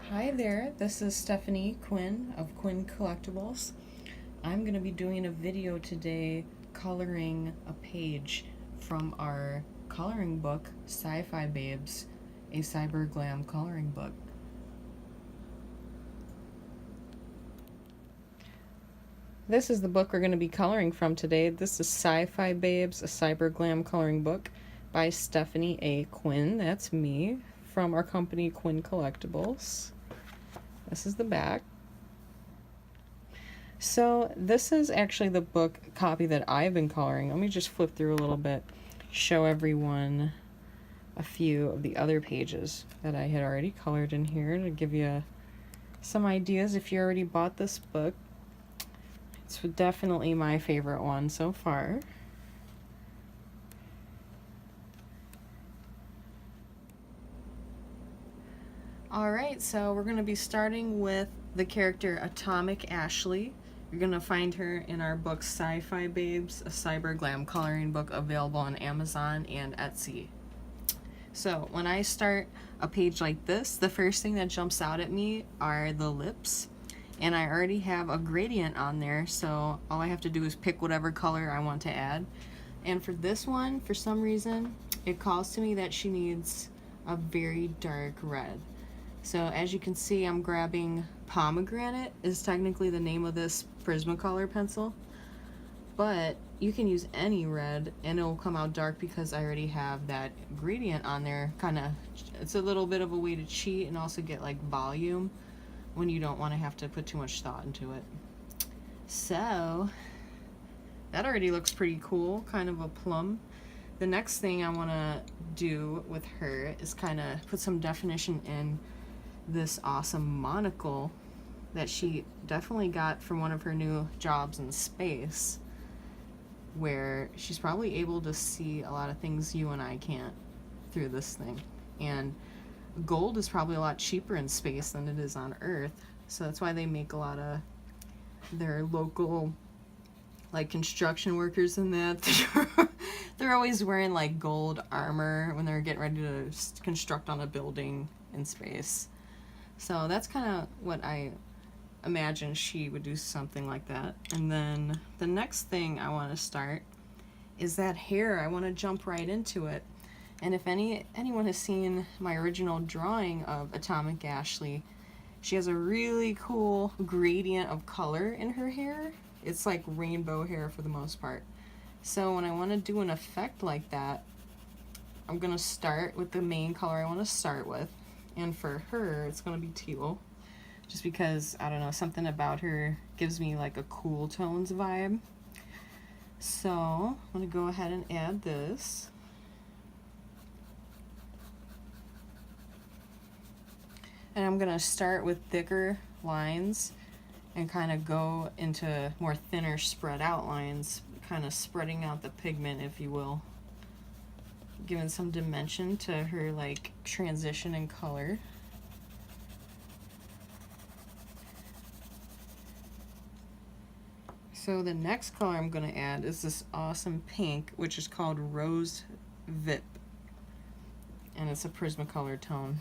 Hi there, this is Stephanie Quinn of Quinn Collectibles. I'm going to be doing a video today coloring a page from our coloring book, Sci-Fi Babes, a Cyber Glam Coloring Book. This is the book we're going to be coloring from today. This is Sci-Fi Babes, a Cyber Glam Coloring Book by Stephanie A. Quinn. That's me, from our company Quinn Collectibles. This is the back. So this is actually the book copy that I've been coloring. Let me just flip through a little bit, show everyone a few of the other pages that I had already colored in here to give you some ideas if you already bought this book. It's definitely my favorite one so far. Alright, so we're going to be starting with the character Atomic Ashley. You're going to find her in our book Sci-Fi Babes, a Cyber Glam Coloring Book, available on Amazon and Etsy. So when I start a page like this, the first thing that jumps out at me are the lips. And I already have a gradient on there, so all I have to do is pick whatever color I want to add. And for this one, for some reason, it calls to me that she needs a very dark red. So as you can see, I'm grabbing Pomegranate, is technically the name of this Prismacolor pencil. But you can use any red and it will come out dark because I already have that gradient on there. It's a little bit of a way to cheat and also get like volume when you don't want to have to put too much thought into it. So that already looks pretty cool, kind of a plum. The next thing I want to do with her is kind of put some definition in this awesome monocle that she definitely got from one of her new jobs in space, where she's probably able to see a lot of things you and I can't through this thing. And gold is probably a lot cheaper in space than it is on Earth, so that's why they make a lot of their local like construction workers in that. They're always wearing like gold armor when they're getting ready to construct on a building in space. So that's kind of what I imagine she would do, something like that. And then the next thing I want to start is that hair. I want to jump right into it. And if anyone has seen my original drawing of Atomic Ashley, she has a really cool gradient of color in her hair. It's like rainbow hair for the most part. So when I want to do an effect like that, I'm going to start with the main color I want to start with. And for her, it's going to be teal. Just because, I don't know, something about her gives me like a cool tones vibe. So I'm going to go ahead and add this. And I'm going to start with thicker lines and kind of go into more thinner spread out lines, kind of spreading out the pigment, if you will, giving some dimension to her like transition in color. So the next color I'm going to add is this awesome pink, which is called Rose Vip, and it's a Prismacolor tone.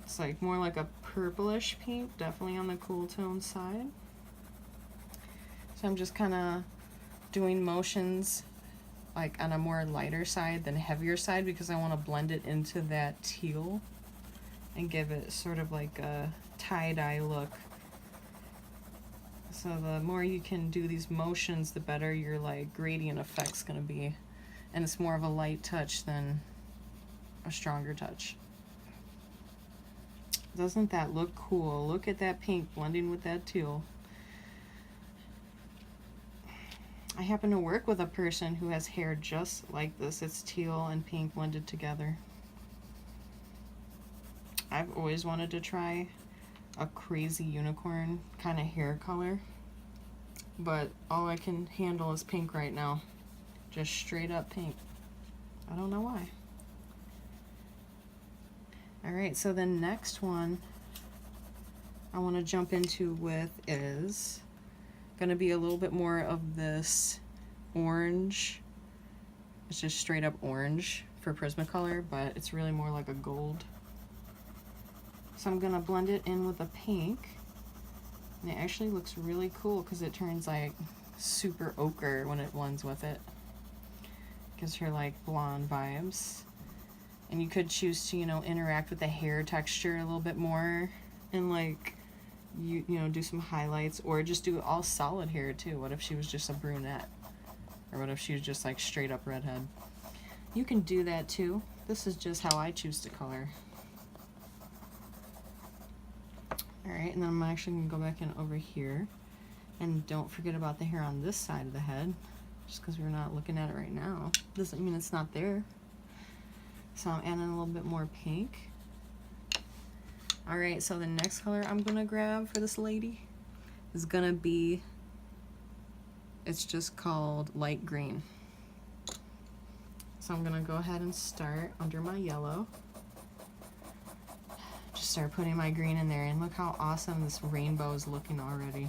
It's like more like a purplish pink, definitely on the cool tone side. So I'm just kind of doing motions like on a more lighter side than heavier side because I want to blend it into that teal and give it sort of like a tie-dye look. So the more you can do these motions, the better your like gradient effect's gonna be. And it's more of a light touch than a stronger touch. Doesn't that look cool? Look at that pink blending with that teal. I happen to work with a person who has hair just like this. It's teal and pink blended together. I've always wanted to try a crazy unicorn kind of hair color, but all I can handle is pink right now. Just straight up pink. I don't know why. Alright, so the next one I want to jump into with is going to be a little bit more of this orange. It's just straight up orange for Prismacolor, but it's really more like a gold. So I'm gonna blend it in with a pink. And it actually looks really cool because it turns like super ochre when it blends with it. Gives her like blonde vibes. And you could choose to, you know, interact with the hair texture a little bit more and like you know, do some highlights, or just do all solid hair too. What if she was just a brunette? Or what if she was just like straight up redhead? You can do that too. This is just how I choose to color. Alright, and then I'm actually going to go back in over here. And don't forget about the hair on this side of the head. Just because we're not looking at it right now doesn't mean it's not there. So I'm adding a little bit more pink. Alright, so the next color I'm going to grab for this lady is going to be, it's just called light green. So I'm going to go ahead and start under my yellow. Just start putting my green in there, and look how awesome this rainbow is looking already.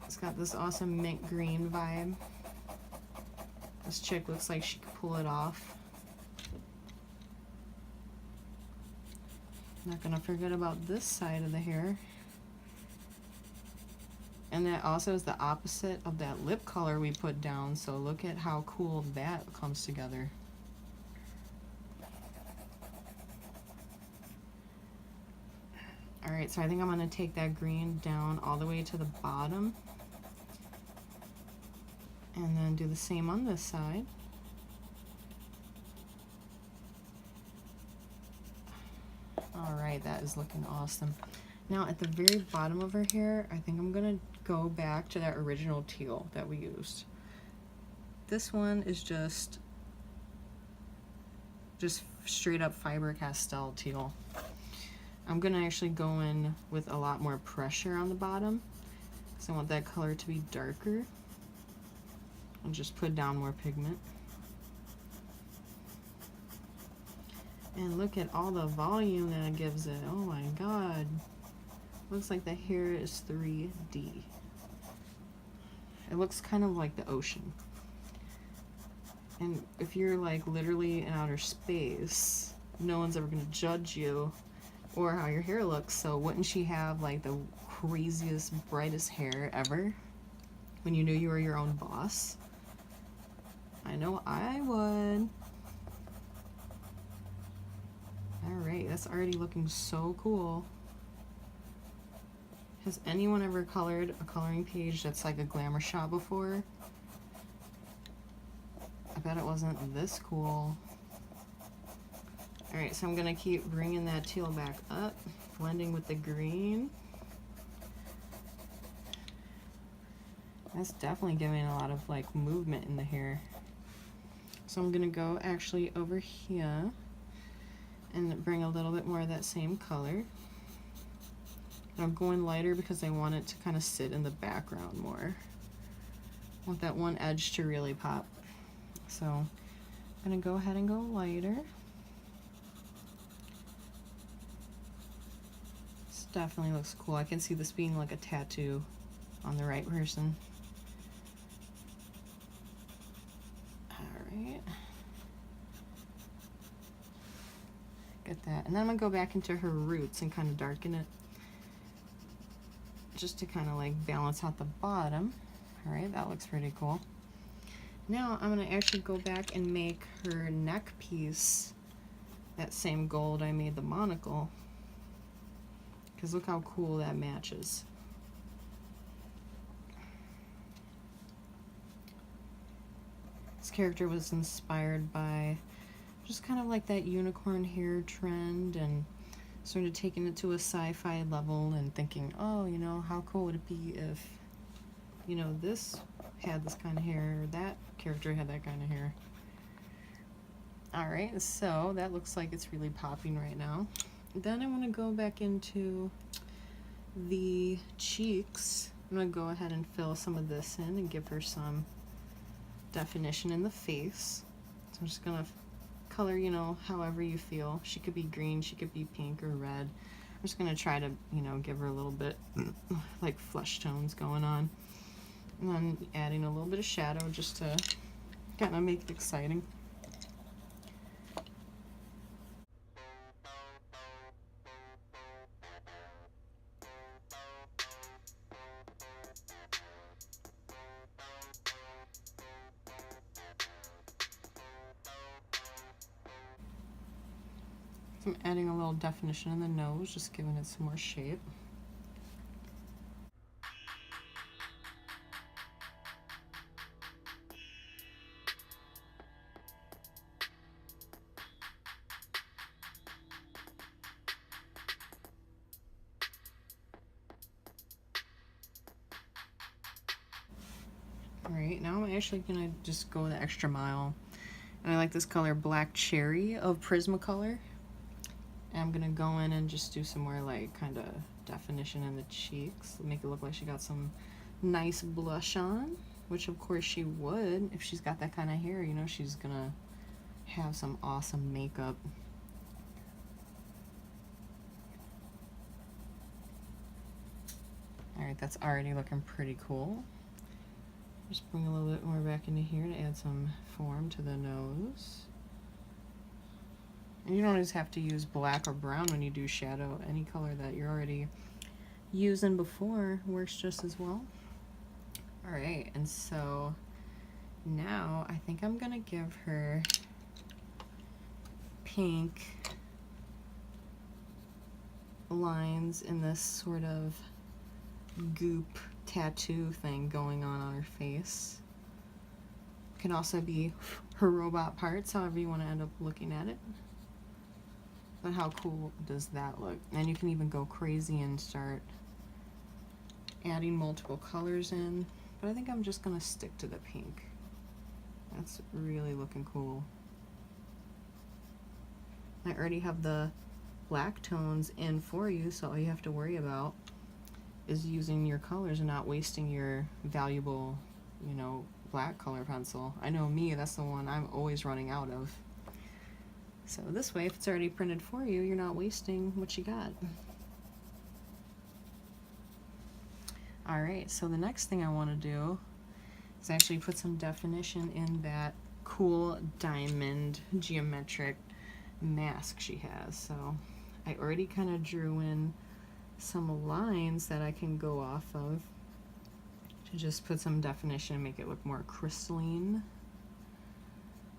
It's got this awesome mint green vibe. This chick looks like she could pull it off. Not gonna forget about this side of the hair. And that also is the opposite of that lip color we put down, so look at how cool that comes together. Alright, so I think I'm going to take that green down all the way to the bottom. And then do the same on this side. Alright, that is looking awesome. Now at the very bottom of her hair, I think I'm going to go back to that original teal that we used. This one is just straight up Faber-Castell teal. I'm going to actually go in with a lot more pressure on the bottom because I want that color to be darker. And just put down more pigment. And look at all the volume that it gives it. Oh my god. Looks like the hair is 3D. It looks kind of like the ocean. And if you're like literally in outer space, no one's ever going to judge you or how your hair looks, so wouldn't she have like the craziest, brightest hair ever when you knew you were your own boss? I know I would. Alright, that's already looking so cool. Has anyone ever colored a coloring page that's like a glamour shot before? I bet it wasn't this cool. Alright, so I'm going to keep bringing that teal back up, blending with the green. That's definitely giving a lot of like movement in the hair. So I'm going to go actually over here and bring a little bit more of that same color. And I'm going lighter because I want it to kind of sit in the background more. I want that one edge to really pop. So I'm going to go ahead and go lighter. Definitely looks cool. I can see this being like a tattoo on the right person. Alright. Get that. And then I'm going to go back into her roots and kind of darken it. Just to kind of like balance out the bottom. Alright, that looks pretty cool. Now I'm going to actually go back and make her neck piece that same gold I made the monocle. Because look how cool that matches. This character was inspired by just kind of like that unicorn hair trend, and sort of taking it to a sci-fi level and thinking, oh, you know, how cool would it be if, you know, this had this kind of hair, or that character had that kind of hair. Alright, so that looks like it's really popping right now. Then I want to go back into the cheeks. I'm going to go ahead and fill some of this in and give her some definition in the face. So I'm just going to color, you know, however you feel. She could be green, she could be pink or red. I'm just going to try to, you know, give her a little bit like flesh tones going on. And then adding a little bit of shadow just to kind of make it exciting. So I'm adding a little definition in the nose, just giving it some more shape. Alright, now I'm actually going to just go the extra mile. And I like this color Black Cherry of Prismacolor. And I'm going to go in and just do some more like kind of definition in the cheeks. Make it look like she got some nice blush on. Which of course she would if she's got that kind of hair. You know she's going to have some awesome makeup. Alright, that's already looking pretty cool. Just bring a little bit more back into here to add some form to the nose. And you don't always have to use black or brown when you do shadow. Any color that you're already using before works just as well. Alright, and so now I think I'm gonna give her pink lines in this sort of goop tattoo thing going on her face. Can also be her robot parts, however you want to end up looking at it. But how cool does that look? And you can even go crazy and start adding multiple colors in. But I think I'm just going to stick to the pink. That's really looking cool. I already have the black tones in for you, so all you have to worry about is using your colors and not wasting your valuable, you know, black color pencil. I know me, that's the one I'm always running out of. So this way, if it's already printed for you, you're not wasting what you got. Alright, so the next thing I want to do is actually put some definition in that cool diamond geometric mask she has. So I already kind of drew in some lines that I can go off of to just put some definition and make it look more crystalline.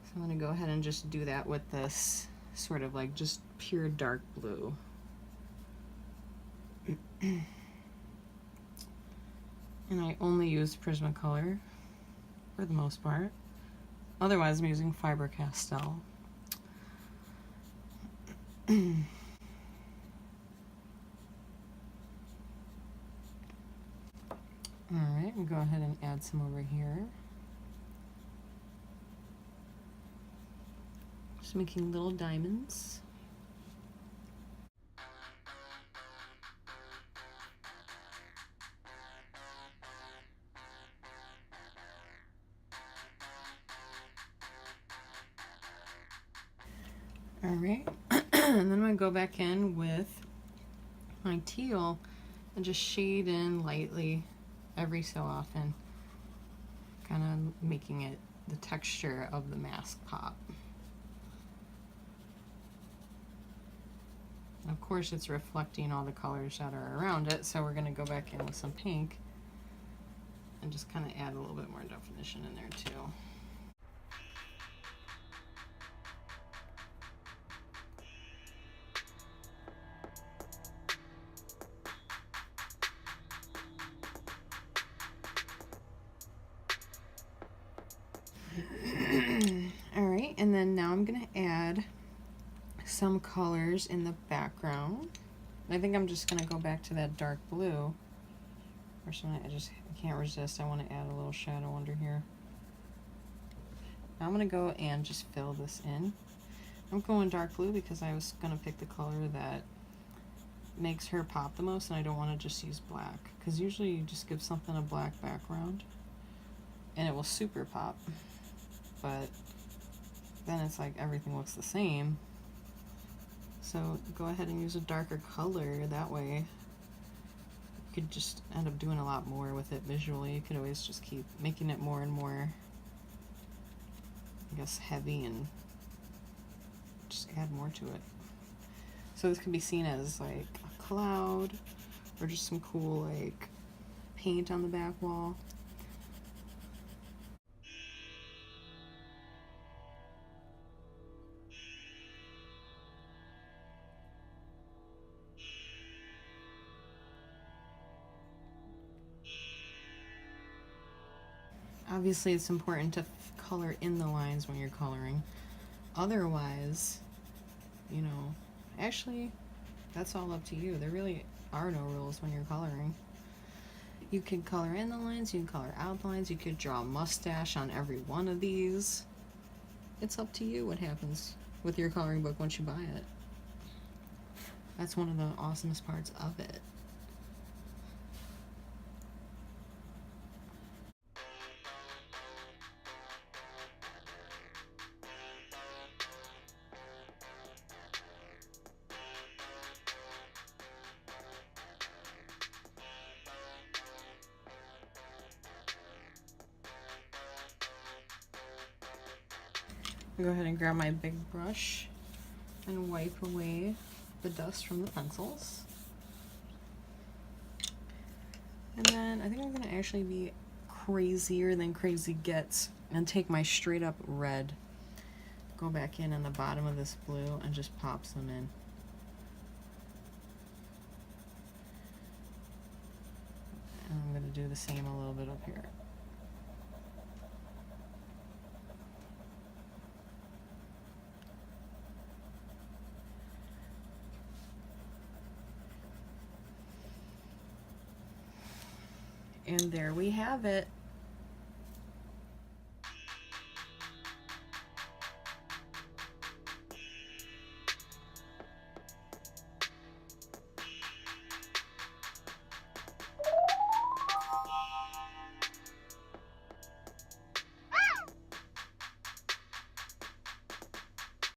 So I'm going to go ahead and just do that with this sort of like just pure dark blue. And I only use Prismacolor for the most part. Otherwise I'm using Faber-Castell. Alright, we'll go ahead and add some over here. Just making little diamonds. Alright, and then I'm going to go back in with my teal and just shade in lightly every so often, kind of making it the texture of the mask pop. Of course it's reflecting all the colors that are around it, so we're going to go back in with some pink and just kind of add a little bit more definition in there too. Alright, and then now I'm going to add some colors in the background. I think I'm just going to go back to that dark blue. Personally, I can't resist. I want to add a little shadow under here. Now I'm going to go and just fill this in. I'm going dark blue because I was going to pick the color that makes her pop the most, and I don't want to just use black, because usually you just give something a black background and it will super pop, but then it's like everything looks the same. So go ahead and use a darker color. That way you could just end up doing a lot more with it visually. You could always just keep making it more and more, I guess, heavy, and just add more to it. So this can be seen as like a cloud or just some cool like paint on the back wall. Obviously it's important to color in the lines when you're coloring. Otherwise, you know, actually, that's all up to you. There really are no rules when you're coloring. You can color in the lines, you can color out the lines, you could draw a mustache on every one of these. It's up to you what happens with your coloring book once you buy it. That's one of the awesomest parts of it. Go ahead and grab my big brush and wipe away the dust from the pencils. And then I think I'm gonna actually be crazier than crazy gets and take my straight up red, go back in the bottom of this blue and just pop some in. And I'm gonna do the same a little bit up here. And there we have it.